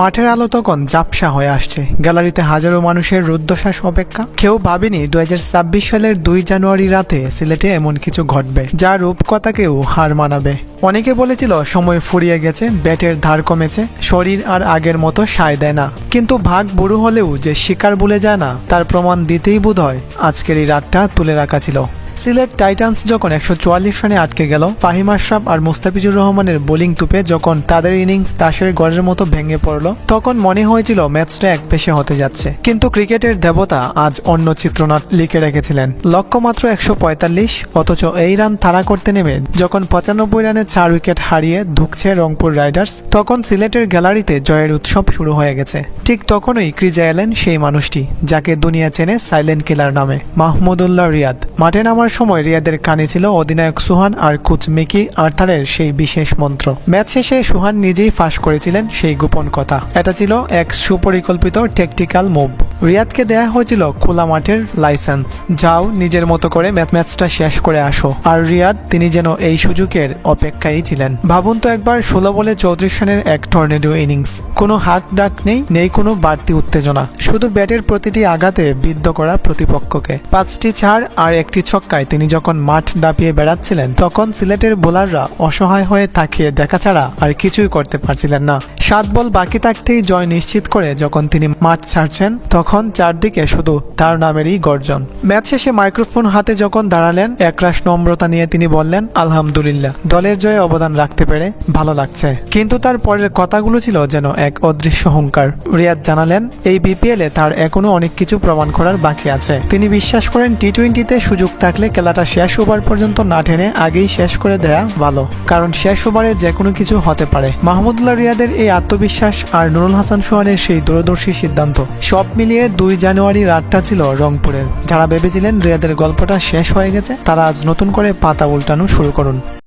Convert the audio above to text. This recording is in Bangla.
মাঠের আলো তখন ঝাপসা হয়ে আসছে, গ্যালারিতে হাজারো মানুষের রুদ্ধশ্বাস অপেক্ষা। কেউ ভাবেনি 2026 সালের 2 জানুয়ারি রাতে সিলেটে এমন কিছু ঘটবে যা রূপকথাকেও হার মানাবে। অনেকে বলেছিল সময় ফুরিয়ে গেছে, ব্যাটের ধার কমেছে, শরীর আর আগের মতো সায় দেয় না। কিন্তু ভাগ বুড়ো হলেও যে শিকার ভুলে যায় না, তার প্রমাণ দিতেই বোধহয় আজকের এই রাতটা তুলে রাখা ছিল। সিলেট টাইটান্স যখন 144 রানে আটকে গেল, ফাহিম আশরাফ আর মুস্তাফিজুর রহমানের বোলিং তুপে যখন তাদের ইনিংস তাসের গড়ের মতো ভেঙে পড়ল, তখন মনে হয়েছিল ম্যাচটা একপেশে হতে যাচ্ছে। কিন্তু ক্রিকেটের দেবতা আজ অন্য চিত্রনাট লিখে রেখেছিলেন। লক্ষ্য মাত্র 145, অথচ এই রান তাড়া করতে নেমে যখন 95 রানে 4 উইকেট হারিয়ে ধুঁকছে রংপুর রাইডার্স, তখন সিলেটের গ্যালারিতে জয়ের উৎসব শুরু হয়ে গেছে। ঠিক তখনই ক্রিজে এলেন সেই মানুষটি যাকে দুনিয়া চেনে সাইলেন্ট কিলার নামে, মাহমুদুল্লাহ রিয়াদ। মাঠে নামার সময় রিয়াদের কানে ছিল অধিনায়ক সুহান আর কোচ মিকি আর্থারের সেই বিশেষ মন্ত্র। ম্যাচ শেষে সুহান নিজেই ফাঁস করেছিলেন সেই গোপন কথা। এটা ছিল এক সুপরিকল্পিত ট্যাকটিক্যাল মুভ। রিয়াদকে দেয়া হয়েছিল খোলা মাঠের লাইসেন্স, যাও নিজের মতো করে ম্যাচটা শেষ করে আসো। আর রিয়াদ তিনি যেন এই সুযোগের অপেক্ষায় ছিলেন। ভাবুন তো একবার, 16 বলে 34 রানের এক টর্নেডো ইনিংস, কোনো হাক ডাক নেই কোনো বাড়তি উত্তেজনা, শুধু ব্যাটের প্রতিটি আঘাতে বিদ্ধ করা প্রতিপক্ষকে। 5টি 4 আর একটি ছক্কায় তিনি যখন মাঠ দাপিয়ে বেড়াচ্ছিলেন, তখন সিলেটের বোলাররা অসহায় হয়ে তাকিয়ে দেখা ছাড়া আর কিছুই করতে পারছিলেন না। 7 বল বাকি থাকতেই জয় নিশ্চিত করে যখন তিনি মাঠ ছাড়ছেন, তখন চারদিকে শুধু তার নামেরই গর্জন। ম্যাচ শেষে মাইক্রোফোন হাতে যখন দাঁড়ালেন, একরাশ নম্রতা নিয়ে তিনি বললেন, আলহামদুলিল্লাহ, দলের জয়ে অবদান রাখতে পেরে ভালো লাগছে। কিন্তু তার পরের কথাগুলো ছিল যেন এক অদৃশ্য হুঙ্কার। রিয়াদ জানালেন, এই বিপিএলে তার এখনো অনেক কিছু প্রমাণ করার বাকি আছে। তিনি বিশ্বাস করেন টি-20তে সুযোগ থাকলে খেলাটা শেষ ওভার পর্যন্ত না টেনে আগেই শেষ করে দেয়া ভালো, কারণ শেষ ওভারে যে কোনো কিছু হতে পারে। মাহমুদুল্লাহ রিয়াদের এই আত্মবিশ্বাস আর নুরুল হাসান সোহানের সেই দূরদর্শী সিদ্ধান্ত, সব মিলিয়ে 2 জানুয়ারি রাতটা ছিল রংপুরের। যারা ভেবেছিলেন রিয়াদের গল্পটা শেষ হয়ে গেছে, তারা আজ নতুন করে পাতা উল্টানো শুরু করুন।